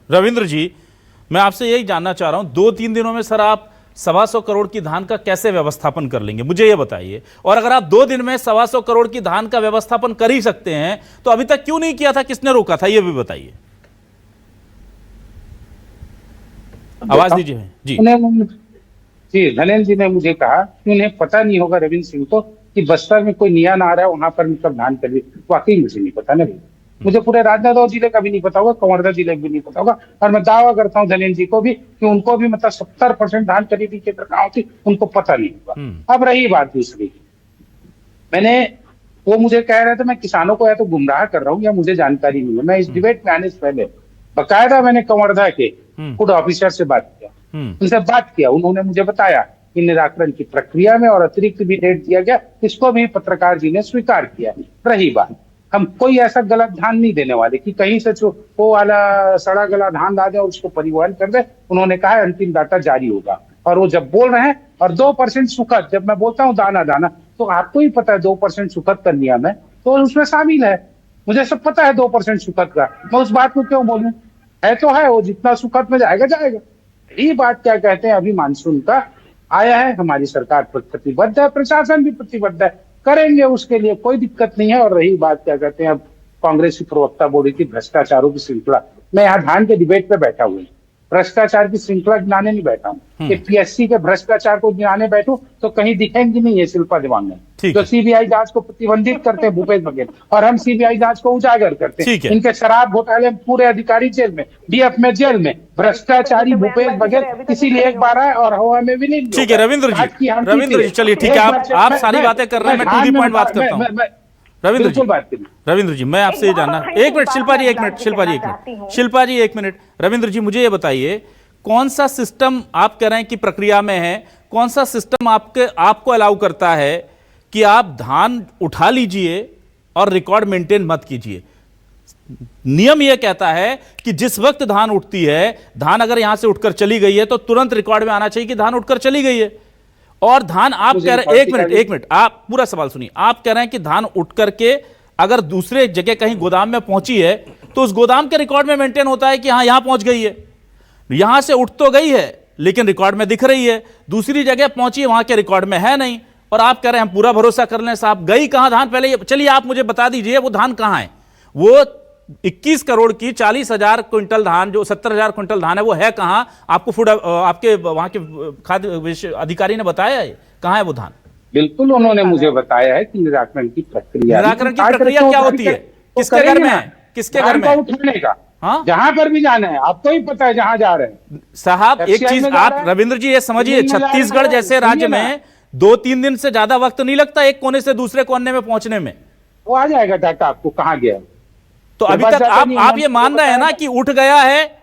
रविंद्र जी, मैं आपसे यही जानना चाह रहा हूं, 2-3 दिनों में सर आप 125 करोड़ की धान का कैसे व्यवस्थापन कर लेंगे, मुझे ये बताइए। और अगर आप 2 दिन में 125 करोड़ की धान का व्यवस्थापन कर ही सकते हैं तो अभी तक क्यों नहीं किया था, किसने रोका था, ये भी बताइए। आवाज दीजिए जी। जी, धनेन्द्र जी ने मुझे कहा कि उन्हें पता नहीं होगा रविंद्र सिंह को कि बस्तर में कोई नियान आ रहा है, वहां पर मतलब धान कर ली। वाकई मुझे नहीं पता ना, मुझे पूरे राजनांदगांव जिले का भी नहीं पता होगा, कंवर्धा जिले का भी नहीं पता होगा। और मैं दावा करता हूँ धनेन्द्र जी को भी कि उनको भी मतलब 70% धान खरीदी क्षेत्र कहाँ होती उनको पता नहीं होगा। अब रही बात दूसरी, वो मुझे कह रहे थे मैं किसानों को या तो गुमराह कर रहा हूँ या मुझे जानकारी नहीं है। मैं इस डिबेट में आने से पहले बकायदा मैंने कंवर्धा के फूड ऑफिसर से बात किया, उनसे बात किया, उन्होंने मुझे बताया कि निराकरण की प्रक्रिया में और अतिरिक्त भी डेट दिया गया, इसको भी पत्रकार जी ने स्वीकार किया। रही बात, हम कोई ऐसा गलत धान नहीं देने वाले कि कहीं से वो वाला सड़ा गला धान ला दे और उसको परिवहन कर दे। उन्होंने कहा अंतिम डाटा जारी होगा। और वो जब बोल रहे हैं और 2% सुखद, जब मैं बोलता हूँ दाना दाना, तो आपको ही पता है 2% सुखद का नियम है तो उसमें शामिल है। मुझे सब पता है 2% सुखद का, मैं उस बात को क्यों बोलूं, है तो है, वो जितना सुखद में जाएगा जाएगा। यही बात क्या कहते हैं, अभी मानसून का आया है, हमारी सरकार प्रतिबद्ध है, प्रशासन भी प्रतिबद्ध है, करेंगे, उसके लिए कोई दिक्कत नहीं है। और रही बात क्या कहते हैं, अब कांग्रेस की प्रवक्ता बोल रही थी भ्रष्टाचारों की श्रृंखला, मैं यहाँ धान के डिबेट पे बैठा हुआ हूँ, भ्रष्टाचार की श्रृंखला गिनाने नहीं बैठा हूँ। कि पीएससी के भ्रष्टाचार को गिनाने बैठूं तो कहीं दिखेंगी नहीं है शिल्पा देवांगन, जो सीबीआई जांच को प्रतिबंधित करते हैं भूपेश बघेल, और हम सीबीआई जांच को उजागर करते हैं। इनके शराब घोटाले में पूरे अधिकारी जेल में, डीएफ में जेल में, भ्रष्टाचारी भूपेश बघेल इसीलिए एक बार आए और हवा में भी नहीं। ठीक है रविंद्र जी, चलिए ठीक है, आप सारी बातें कर रहे हैं, मैं टू दी पॉइंट बात करता हूँ। रविंद्र जी, मैं आपसे ये जानना, एक मिनट शिल्पा जी, एक मिनट। रविंद्र जी, मुझे ये बताइए, कौन सा सिस्टम आप कह रहे हैं कि प्रक्रिया में है, कौन सा सिस्टम आपको अलाउ करता है कि आप धान उठा लीजिए और रिकॉर्ड मेंटेन मत कीजिए? नियम यह कहता है कि जिस वक्त धान उठती है, धान अगर यहां से उठकर चली गई है तो तुरंत रिकॉर्ड में आना चाहिए कि धान उठकर चली गई है। और धान आप कह रहे हैं, एक मिनट, आप पूरा सवाल सुनिए। आप कह रहे हैं कि धान उठ करके अगर दूसरे जगह कहीं गोदाम में पहुंची है तो उस गोदाम के रिकॉर्ड में मेंटेन होता है कि हां यहां पहुंच गई है, यहां से उठ तो गई है लेकिन रिकॉर्ड में दिख रही है, दूसरी जगह पहुंची है वहां के रिकॉर्ड में है नहीं। और आप कह रहे हैं हम पूरा भरोसा कर लें। साहब, गई कहां धान, पहले चलिए आप मुझे बता दीजिए वो धान कहां है। वो 21 करोड़ की 40,000 क्विंटल धान, जो 70,000 क्विंटल धान है, वो है कहां? आपको फूड आपके वहां के खाद्य अधिकारी ने बताया है कहां है वो धान? बिल्कुल, उन्होंने मुझे बताया है कि निराकरण की प्रक्रिया क्या होती है, किसके घर में है, किसके घर में उठाने का, हाँ, जहां पर भी जाना है आपको ही पता है जहां जा रहे हैं। साहब एक चीज आप रविंद्र जी ये समझिए, छत्तीसगढ़ जैसे राज्य में 2-3 दिन से ज्यादा वक्त नहीं लगता एक कोने से दूसरे कोने में पहुंचने में। वो आ जाएगा डाटा आपको कहां गया। तो अभी तक आप ये मान रहे हैं ना कि उठ गया है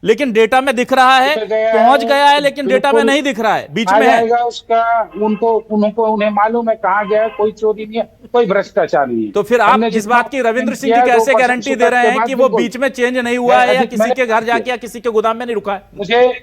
लेकिन डेटा में दिख रहा है, पहुंच गया है लेकिन डेटा में नहीं दिख रहा है, बीच में है उसका, उन्हें मालूम है कहां गया है, कोई चोरी नहीं है, कोई भ्रष्टाचार नहीं है। तो फिर आप इस बात की रविंद्र सिंह की कैसे गारंटी दे रहे हैं कि वो बीच में चेंज नहीं हुआ है या किसी के घर जाके या किसी के गोदाम में नहीं रुका है?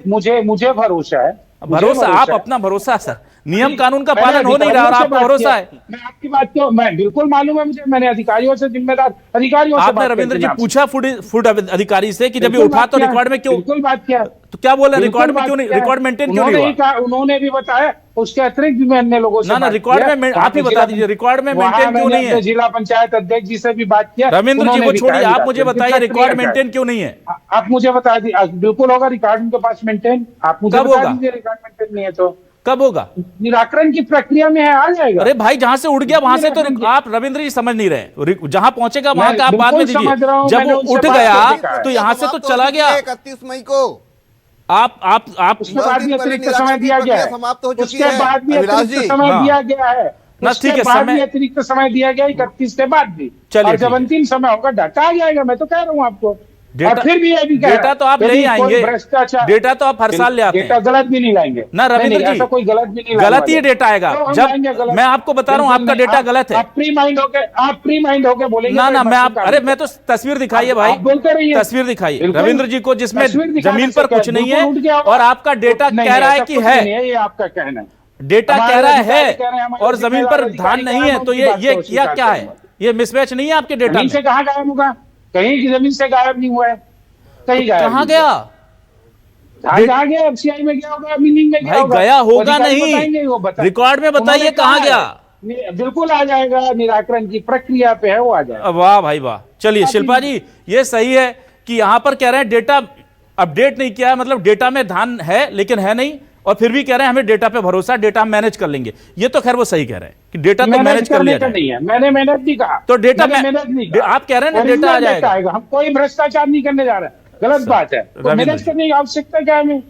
मुझे भरोसा है। भरोसा, आप अपना भरोसा, सर नियम कानून का पालन हो नहीं रहा और आपको भरोसा है? मैं आपकी बात को, मैं बिल्कुल मालूम है मुझे, मैंने अधिकारियों से, जिम्मेदार अधिकारियों से आपने रविंद्र जी पूछा फूड अधिकारी से कि जब ये उठा तो रिकॉर्ड में क्यों? बिल्कुल बात किया, तो क्या बोला, रिकॉर्ड में क्यों नहीं, रिकॉर्ड मेंटेन क्यों नहीं हुआ? उन्होंने भी बताया, उसके अतिरिक्त भी मैं अन्य लोगों से ना रिकॉर्ड में आप ही बता दीजिए, रिकॉर्ड में मेंटेन क्यों नहीं है? जिला पंचायत अध्यक्ष जी से भी बात किया। रविंद्र जी को छोड़िए, आप मुझे बताइए रिकॉर्ड मेंटेन क्यों नहीं है? आप मुझे बता दीजिए, बिल्कुल होगा रिकॉर्ड उनके पास मेंटेन, आप मुझे बता दीजिए रिकॉर्ड मेंटेन नहीं है तो कब होगा? निराकरण की प्रक्रिया में है, आ जाएगा। अरे भाई, जहां से उड़ गया वहां से तो आप रविंद्र जी समझ नहीं रहे, जहां पहुंचेगा वहां का आप बाद में दीजिए। जब वो उठ गया तो यहां से तो चला गया। 31 मई को आप उसके बाद भी अतिरिक्त समय दिया गया है, उसके बाद भी अतिरिक्त समय दिया गया है, उसके बाद भी अतिरिक्त समय दिया गया 31 के बाद भी। और जब अंतिम समय होगा डाटा आ जाएगा, मैं तो कह रहा हूँ आपको। डेटा, फिर भी डेटा तो आप नहीं आएंगे, डेटा तो आप हर साल ले आते हैं, डेटा गलत भी नहीं लाएंगे ना रविंद्र जी, ऐसा कोई गलत भी नहीं, गलत ही डेटा आएगा। जब मैं आपको बता रहा हूँ आपका डेटा गलत है, आप प्री माइंड होके बोलेंगे ना मैं आप, अरे मैं तो तस्वीर दिखाइए भाई, बोलते रहिए, तस्वीर दिखाइए रविंद्र जी को जिसमें जमीन पर कुछ नहीं है और आपका डेटा कह रहा है कि है, ये आपका कहना है, डेटा कह रहा है और जमीन पर धान नहीं है, तो ये क्या है? ये मिसमैच नहीं है आपके डेटा से? कहाँ गायब होगा? कहीं की जमीन से गायब नहीं हुआ है, कहीं गया? कहाँ गया? कहाँ गया? एफसीआई में गया होगा, मीटिंग में गया भाई होगा। गया होगा बताएंगे, नहीं, वो बता, रिकॉर्ड में बताइए उन्होंने कहाँ कहा गया। बिल्कुल आ जाएगा, निराकरण की प्रक्रिया पे है, वो आ जाएगा। वाह भाई वाह। चलिए शिल्पा जी, ये सही है कि यहां पर कह रहे हैं डेटा अपडेट नहीं किया, मतलब डेटा में धान है लेकिन है नहीं, और फिर भी कह रहे हैं हमें डेटा पे भरोसा, डेटा हम मैनेज कर लेंगे। ये तो खैर वो सही कह रहे हैं कि डेटा तो मैनेज कर लिया जाए। नहीं है, मैंने मैनेज नहीं कहा, तो डेटा मैनेज नहीं कहा। आप कह रहे हैं ना डेटा आ जाएगा। हम कोई भ्रष्टाचार नहीं करने जा रहे हैं, गलत बात है। तो मैनेज करने की आवश्यकता क्या है? हमें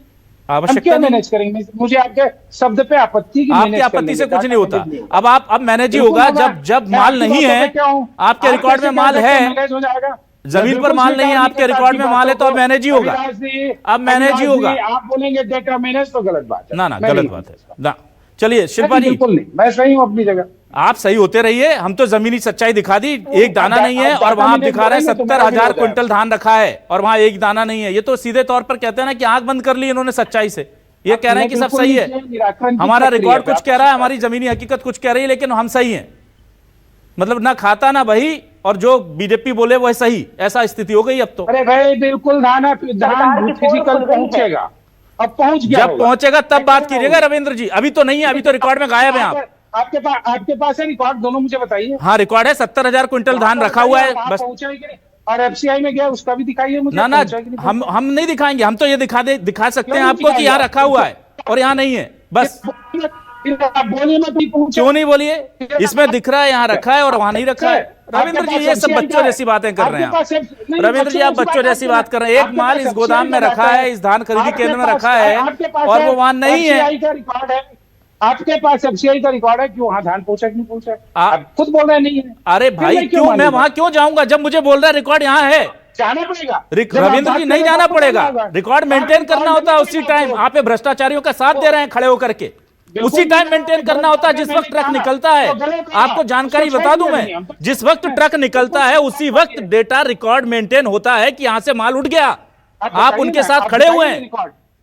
आवश्यकता मैनेज करेंगे? मुझे आपके शब्द पे आपत्ति की, आपकी आपत्ति से कुछ नहीं होता। अब मैनेज ही होगा जब माल नहीं है, आपके रिकॉर्ड में माल है, मैनेज हो जाएगा। जमीन पर माल नहीं है, आपके रिकॉर्ड में माल है, तो अब मैनेज ही होगा। अब मैनेज ही होगा। आप बोलेंगे डेटा मैनेज, तो गलत बात है। ना गलत बात है ना। चलिए शिल्पा जी, बिल्कुल नहीं, मैं सही हूं अपनी जगह। आप सही होते रहिए, हम तो जमीनी सच्चाई दिखा दी, एक दाना नहीं है, और वहां आप दिखा रहे हैं 70,000 क्विंटल धान रखा है और वहां एक दाना नहीं है। ये तो सीधे तौर पर कहते हैं ना कि आंख बंद कर ली इन्होंने सच्चाई से। ये कह रहे हैं कि सब सही है, हमारा रिकॉर्ड कुछ कह रहा है, हमारी जमीनी हकीकत कुछ कह रही है, लेकिन हम सही हैं। मतलब ना खाता ना बही, और जो बीजेपी बोले वह सही, ऐसा स्थिति हो गई अब तो। अरे भाई बिल्कुल, धान फिजिकल पहुंचेगा, अब पहुंच गया। जब पहुंचेगा तब बात कीजिएगा रविंद्र जी, अभी तो नहीं है, अभी तो रिकॉर्ड में गायब है। आप आपके पास है रिकॉर्ड? दोनों मुझे बताइए। हाँ रिकॉर्ड है, 70,000 क्विंटल धान रखा हुआ है बस। और एफसीआई में गया, उसका भी दिखाइए मुझे। ना हम नहीं दिखाएंगे, हम तो ये दिखा सकते हैं आपको कि यहाँ रखा हुआ है और यहाँ नहीं है, बस। बोलिए मत, क्यों नहीं बोलिए? इसमें दिख रहा है यहाँ रखा है और वहां नहीं रखा है। रविंद्र जी ये सब बच्चों जैसी बातें कर रहे हैं आप। रविंद्र जी आप बच्चों जैसी बात कर रहे हैं। एक माल इस गोदाम में रखा है, इस धान खरीदी केंद्र में रखा है, और वो वहां नहीं है। आपके पास एफसीआई का रिकॉर्ड है कि वहां धान पहुंचा कि नहीं पहुंचा? आप खुद बोल रहे नहीं है। अरे भाई क्यों, मैं वहां क्यों जाऊंगा जब मुझे बोल रहा है रिकॉर्ड यहाँ है? जाना पड़ेगा रविंद्र जी, नहीं जाना पड़ेगा। रिकॉर्ड मेंटेन करना होता है उसी टाइम। आप ये भ्रष्टाचारियों का साथ दे रहे हैं खड़े होकर के। उसी टाइम मेंटेन करना होता है जिस वक्त ट्रक निकलता है। आपको जानकारी बता दूं मैं, जिस वक्त ट्रक निकलता है उसी वक्त डेटा रिकॉर्ड मेंटेन होता है कि यहां से माल उठ गया। आप उनके साथ खड़े हुए हैं।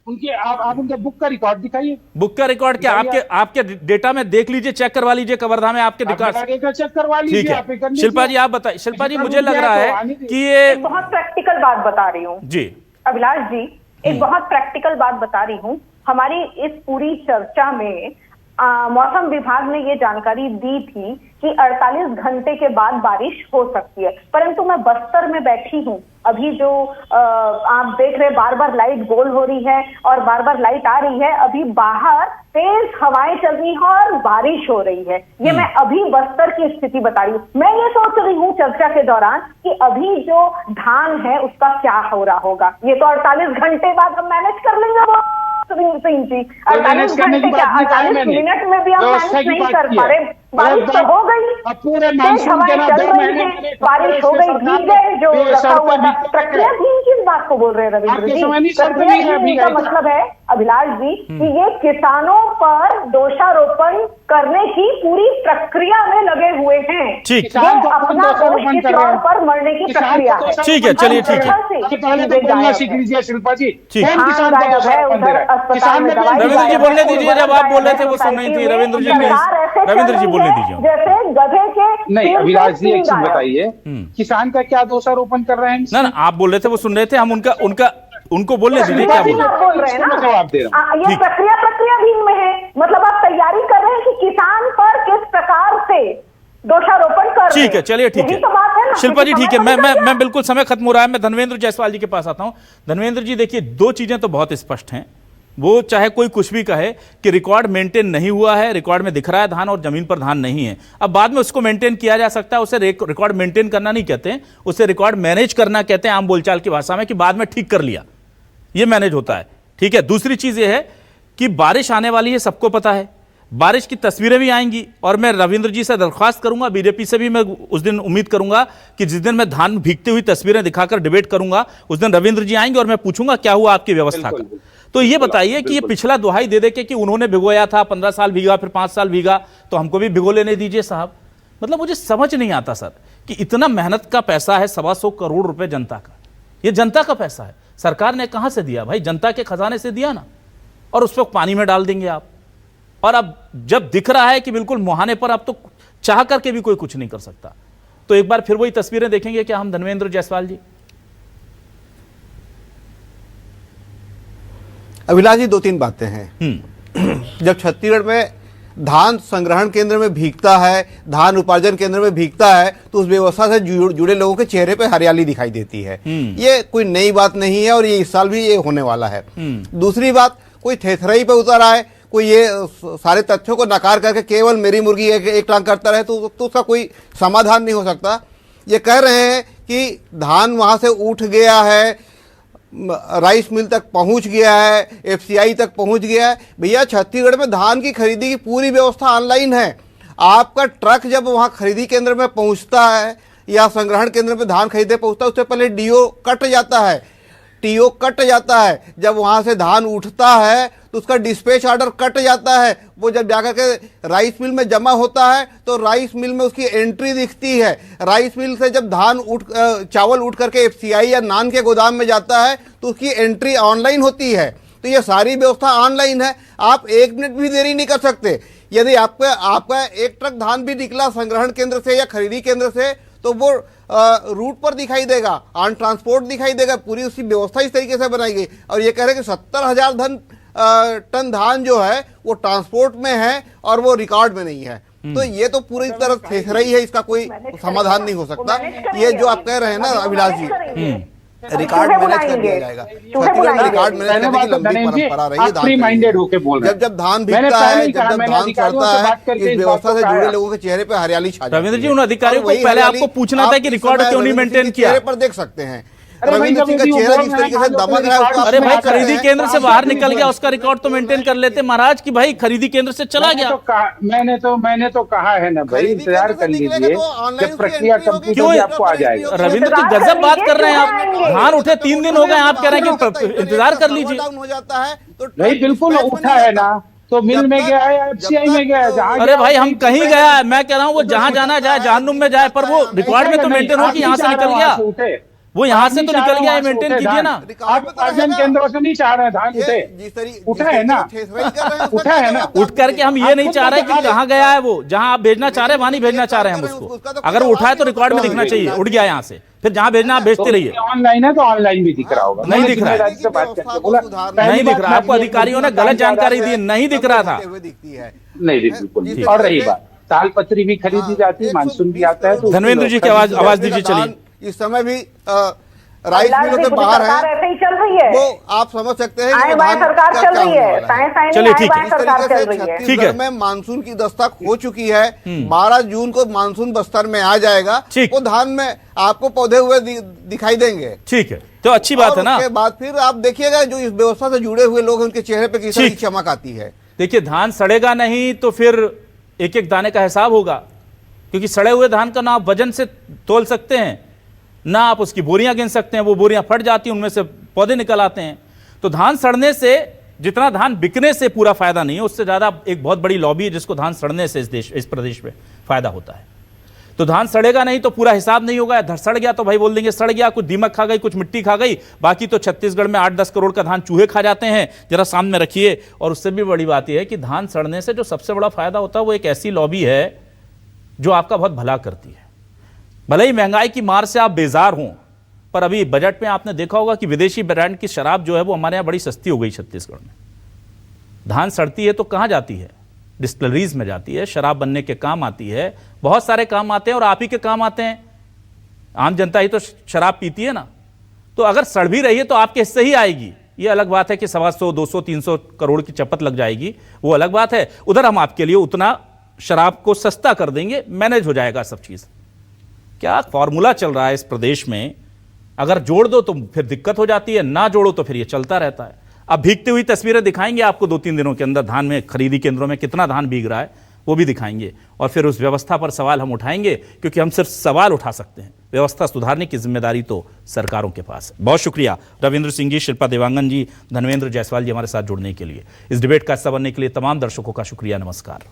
उनके आप उनके बुक का रिकॉर्ड दिखाइए। बुक का रिकॉर्ड क्या? आपके डेटा में देख लीजिए, चेक करवा लीजिए, कवर्धा में आपके रिकॉर्ड चेक करवा लीजिए। ठीक है शिल्पा जी, आप बताइए। शिल्पा जी मुझे लग रहा है कि ये बहुत प्रैक्टिकल बात बता रही हूँ जी अभिलाष जी, एक बहुत प्रैक्टिकल बात बता रही हूँ। हमारी इस पूरी चर्चा में मौसम विभाग ने ये जानकारी दी थी कि 48 घंटे के बाद बारिश हो सकती है, परंतु मैं बस्तर में बैठी हूँ। अभी जो आप देख रहे, बार बार लाइट गोल हो रही है और बार बार लाइट आ रही है। अभी बाहर तेज हवाएं चल रही हैं और बारिश हो रही है। ये मैं अभी बस्तर की स्थिति बता रही हूँ। मैं ये सोच रही हूँ चर्चा के दौरान कि अभी जो धान है उसका क्या हो रहा होगा। ये तो 48 घंटे बाद हम मैनेज कर लेंगे वो सिंह जी। 48 घंटे क्या, 48 मिनट में भी हम मैनेज नहीं कर पा रहे। बारिश तो हो गई, तेज हवाएं चल रही है, बारिश हो गई, भीग गए जो रखा हुआ था। प्रक्रियाधीन किस बात को बोल रहे हैं रविंद्र जी? प्रक्रियाधीन का मतलब है अभिलाष जी कि ये किसानों पर दोषारोपण करने की पूरी प्रक्रिया में लगे हुए हैं। ठीक, ये अपना दोष किसी और पर मरने की प्रक्रिया है। ठीक है, चलिए ठीक है। सीख लीजिए शिल्पा जी। रविंद्र जी बोलने दीजिए, जब आप बोल रहे थे वो सुन नहीं थी। रविंद्र जी प्लीज, रविंद्र जी बोलने दीजिए। जैसे गधे के नहीं अभिलाष जी, एक चीज बताइए, किसान का क्या दोषारोपण कर रहे हैं? ना आप बोल रहे थे वो सुन रहे थे, हम उनको बोलने दीजिए क्या बोल रहे हैं ना। जवाब दे रहा हूं। ये प्रक्रियाधीन में है, मतलब आप तैयारी कर रहे हैं कि किसान पर किस प्रकार से दोषारोपण कर रहे हैं। ठीक है, चलिए ठीक है शिल्पा जी, ठीक है। मैं बिल्कुल, समय खत्म हो रहा है। मैं धनवेंद्र जायसवाल जी के पास आता हूं। धनवेंद्र जी देखिए, दो चीजें तो बहुत स्पष्ट हैं। वो चाहे कोई कुछ भी कहे कि रिकॉर्ड मेंटेन नहीं हुआ है, रिकॉर्ड में दिख रहा है धान और जमीन पर धान नहीं है। अब बाद में उसको मेंटेन किया जा सकता है, उसे रिकॉर्ड मेंटेन करना नहीं कहते हैं, उसे रिकॉर्ड मैनेज करना कहते हैं आम बोलचाल की भाषा में, कि बाद में ठीक कर लिया, ये मैनेज होता है। ठीक है। दूसरी चीज ये है कि बारिश आने वाली है, सबको पता है। बारिश की तस्वीरें भी आएंगी, और मैं रविंद्र जी से दरख्वास्त करूंगा, बीजेपी से भी मैं उस दिन उम्मीद करूंगा कि जिस दिन मैं धान भीगती हुई तस्वीरें दिखाकर डिबेट करूंगा, उस दिन रविंद्र जी आएंगे और मैं पूछूंगा क्या हुआ आपकी व्यवस्था का। तो ये बताइए कि ये पिछला दुहाई दे दे के कि उन्होंने भिगोया था, 15 साल भीगा, फिर 5 साल भीगा, तो हमको भी भिगो लेने दीजिए साहब। मतलब मुझे समझ नहीं आता सर कि इतना मेहनत का पैसा है, 125 करोड़ रुपए जनता का, ये जनता का पैसा है, सरकार ने कहां से दिया भाई? जनता के खजाने से दिया ना, और उस पर पानी में डाल देंगे आप। और अब जब दिख रहा है कि बिल्कुल मुहाने पर, अब तो चाह करके भी कोई कुछ नहीं कर सकता, तो एक बार फिर वही तस्वीरें देखेंगे क्या हम, धनवेंद्र जायसवाल जी? अभिलाष जी, 2-3 बातें हैं। जब छत्तीसगढ़ में धान संग्रहण केंद्र में भीगता है, धान उपार्जन केंद्र में भीगता है, तो उस व्यवस्था से जुड़े लोगों के चेहरे पे हरियाली दिखाई देती है। ये कोई नई बात नहीं है और ये इस साल भी ये होने वाला है। दूसरी बात, कोई थेथराई पे उतर आए, कोई ये सारे तथ्यों को नकार करके केवल मेरी मुर्गी एक टांग करता रहे तो उसका कोई समाधान नहीं हो सकता। ये कह रहे हैं कि धान वहां से उठ गया है, राइस मिल तक पहुंच गया है, एफसीआई तक पहुंच गया है। भैया, छत्तीसगढ़ में धान की खरीदी की पूरी व्यवस्था ऑनलाइन है। आपका ट्रक जब वहां खरीदी केंद्र में पहुंचता है या संग्रहण केंद्र में धान खरीदे पहुंचता है, उससे पहले डीओ कट जाता है, टीओ कट जाता है। जब वहां से धान उठता है तो उसका डिस्पैच ऑर्डर कट जाता है। वो जब जाकर के राइस मिल में जमा होता है तो राइस मिल में उसकी एंट्री दिखती है। राइस मिल से जब चावल उठ करके एफसीआई या नान के गोदाम में जाता है तो उसकी एंट्री ऑनलाइन होती है। तो ये सारी व्यवस्था ऑनलाइन है। आप 1 मिनट भी देरी नहीं कर सकते। यदि आपका एक ट्रक धान भी निकला संग्रहण केंद्र से या खरीदी केंद्र से तो वो रूट पर दिखाई देगा, ऑन ट्रांसपोर्ट दिखाई देगा। पूरी उसकी व्यवस्था इस तरीके से बनाई गई। और ये कह रहे हैं कि 70,000 टन धान जो है वो ट्रांसपोर्ट में है और वो रिकॉर्ड में नहीं है। तो ये तो पूरी तरह थेथराई है, इसका कोई समाधान नहीं हो सकता। ये जो आप कह रहे हैं ना अभिलाष जी, रिकॉर्ड मैनेज कर दिया जाएगा। छत्तीसगढ़ में रिकॉर्ड मैनेज करने की लंबी परंपरा रही है। जब धान बिकता है, जब धान सड़ता है, इस व्यवस्था से जुड़े लोगों के चेहरे पे हरियाली छा जाती है। रविंद्र जी, उन अधिकारियों को पहले आपको पूछना था कि रिकॉर्ड क्यों नहीं मेंटेन किया। चेहरे पर देख सकते हैं रविंद्र सिंह का चेहरा जिस तरीके से दमक रहा है। अरे भाई, खरीदी केंद्र से बाहर निकल गया, उसका रिकॉर्ड तो मेंटेन कर लेते महाराज कि भाई खरीदी केंद्र से चला गया। मैंने तो कहा है ना भाई, इंतजार कर लीजिए, जब प्रक्रिया कंप्लीट होगी आपको आ जाएगा। रविंद्र जी, गजब बात कर रहे हैं आप। धान उठे 3 दिन हो गए, आप कह रहे हैं कि इंतजार कर लीजिए। हो जाता है तो नहीं, बिल्कुल उठा है ना, तो मिल में गया है, एफसीआई में गया है, जहां। अरे भाई, हम कहीं गया है, मैं कह रहा हूँ वो जहां जाना जाए, जहन्नुम में जाए, पर वो रिकॉर्ड में तो मेंटेन हो कि यहाँ से निकल गया। वो यहाँ से तो निकल गया है, मेंटेन कीजिए ना। आप उपार्जन केंद्रों से नहीं चाह रहे धान उठा है ना, उठा है ना। उठ करके हम ये नहीं चाह रहे कि कहाँ गया है वो, जहां आप भेजना चाह रहे हैं वहां नहीं भेजना चाह रहे हैं हम उसको। अगर वो उठा है तो रिकॉर्ड में दिखना चाहिए, उठ गया यहाँ से, फिर जहां भेजना आप भेजते रहिए। ऑनलाइन है तो ऑनलाइन भी दिख रहा होगा। नहीं दिख रहा है, नहीं दिख रहा। आपको अधिकारियों ने गलत जानकारी दी, नहीं दिख रहा था। नहीं, बिल्कुल। और रही बात, तालपत्री भी खरीदी जाती है, मानसून भी आता है। धनवेंद्र जी की आवाज दीजिए। चलिए, इस समय भी राइस मिलों के बाहर है, ऐसे ही चल रही है। वो आप समझ सकते हैं आए बाय सरकार चल रही है। चलिए, ठीक है। छत्तीसगढ़ में मानसून की दस्तक हो चुकी है। 12 जून को मानसून बस्तर में आ जाएगा। वो धान में आपको पौधे हुए दिखाई देंगे। ठीक है, तो अच्छी बात है ना। उसके बाद फिर आप देखिएगा जो इस व्यवस्था से जुड़े हुए लोग, उनके चेहरे पे किस तरह की चमक आती है। देखिए, धान सड़ेगा नहीं तो फिर एक एक दाने का हिसाब होगा, क्योंकि सड़े हुए धान का ना आप वजन से तोल सकते हैं, ना आप उसकी बोरियां गिन सकते हैं। वो बोरियां फट जाती हैं, उनमें से पौधे निकल आते हैं। तो धान सड़ने से, जितना धान बिकने से पूरा फायदा नहीं है, उससे ज्यादा एक बहुत बड़ी लॉबी है जिसको धान सड़ने से इस प्रदेश में फायदा होता है। तो धान सड़ेगा नहीं तो पूरा हिसाब नहीं होगा। सड़ गया तो भाई बोल देंगे सड़ गया, कुछ दीमक खा गई, कुछ मिट्टी खा गई। बाकी तो छत्तीसगढ़ में 8-10 करोड़ का धान चूहे खा जाते हैं, जरा सामने रखिए। और उससे भी बड़ी बात यह है कि धान सड़ने से जो सबसे बड़ा फायदा होता है वो एक ऐसी लॉबी है जो आपका बहुत भला करती है। भले ही महंगाई की मार से आप बेजार हों, पर अभी बजट में आपने देखा होगा कि विदेशी ब्रांड की शराब जो है वो हमारे यहाँ बड़ी सस्ती हो गई छत्तीसगढ़ में। धान सड़ती है तो कहाँ जाती है? डिस्टिलरीज में जाती है, शराब बनने के काम आती है, बहुत सारे काम आते हैं और आप ही के काम आते हैं। आम जनता ही तो शराब पीती है ना। तो अगर सड़ भी रही है तो आपके हिस्से ही आएगी। ये अलग बात है कि 125, 200, 300 करोड़ की चपत लग जाएगी, वो अलग बात है। उधर हम आपके लिए उतना शराब को सस्ता कर देंगे, मैनेज हो जाएगा सब चीज़। क्या फॉर्मूला चल रहा है इस प्रदेश में? अगर जोड़ दो तो फिर दिक्कत हो जाती है, ना जोड़ो तो फिर ये चलता रहता है। अब भीगती हुई तस्वीरें दिखाएंगे आपको 2-3 दिनों के अंदर। धान में खरीदी केंद्रों में कितना धान भीग रहा है वो भी दिखाएंगे, और फिर उस व्यवस्था पर सवाल हम उठाएंगे, क्योंकि हम सिर्फ सवाल उठा सकते हैं। व्यवस्था सुधारने की जिम्मेदारी तो सरकारों के पास है। बहुत शुक्रिया रविंद्र सिंह जी, शिल्पा देवांगन जी, धनवेंद्र जायसवाल जी हमारे साथ जुड़ने के लिए। इस डिबेट का हिस्सा बनने के लिए तमाम दर्शकों का शुक्रिया। नमस्कार।